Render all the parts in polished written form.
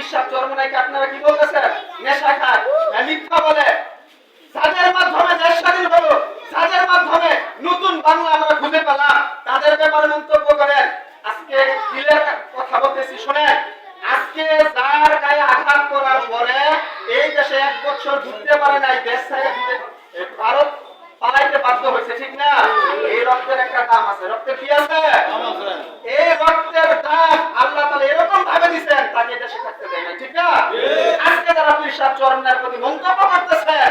বিশ্বাস চরমনাইকে আপনারা কি বলতেছেন? নেশা খায়, মিথ্যা বলে। যাদের মাধ্যমে দেশ স্বাধীন হলো, যাদের মাধ্যমে নতুন বাংলা আমরা খুঁজে পেলাম, তাদের ব্যাপারে মন্তব্য করেন। আজকে ক্লিয়ার কথা বলতেছি, শোনেন। আজকে যার গায়ে আঘাত করার পরে এই দেশে 1 বছর ঘুরতে পারে নাই, দেশ থেকে ভারত পালাইতে বাধ্য হয়েছে, ঠিক না? এই রক্তের একটা দাম আছে। রক্তের কি আছে? এই রক্তের দাম আল্লাহ তাআলা এরকম ভাবে দিবেন, তাকে দেশে থাকতে দেয় না, ঠিক না? আজকে যারা পীর সাহেব চরমনাইয়ের প্রতি মন্তব্য করতেছেন,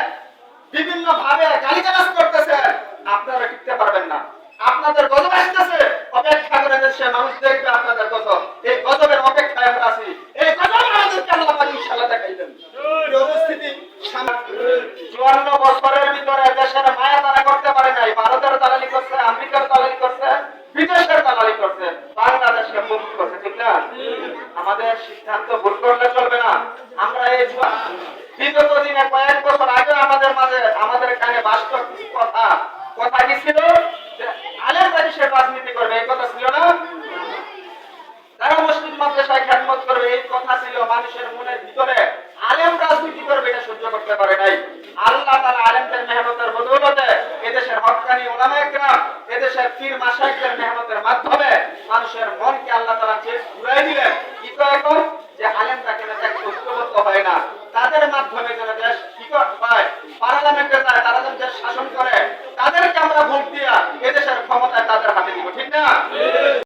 বিভিন্ন ভাবে গালিগালাজ করতেছেন, আপনারা টিকতে পারবেন না। আপনাদের গজব আসতেছে, অপেক্ষা করে দেশের মানুষ দেখবে আপনাদের গজব। এই গজবের অপেক্ষায় আমরা আছি। এই গজব আমাদেরকে আল্লাহ পাক ইনশাআল্লাহ দেখাইবেন। এই উপস্থিতি 54 বছরের ভিতরে দেশের মায়া তারা করতে পারে নাই। ভারতের দালালি করছে, আমেরিকার দালালি করছে, বিদেশের দালালি করছে, বাংলাদেশকে মুক্ত করছে, ঠিক না? আমাদের সিদ্ধান্ত ভুল করলে চলবে না। আমরা এই বিগত দিনে কয়েক বছর আগে আমাদের মাঝে আমাদের কানে বাস্তব কথা কথা কি ছিল? আলেমরা দেশের রাজনীতি করবে, এই কথা ছিল না? তারা মসজিদ মাদ্রাসায় খেদমত করবে, এই কথা ছিল মানুষের মনের ভিতরে।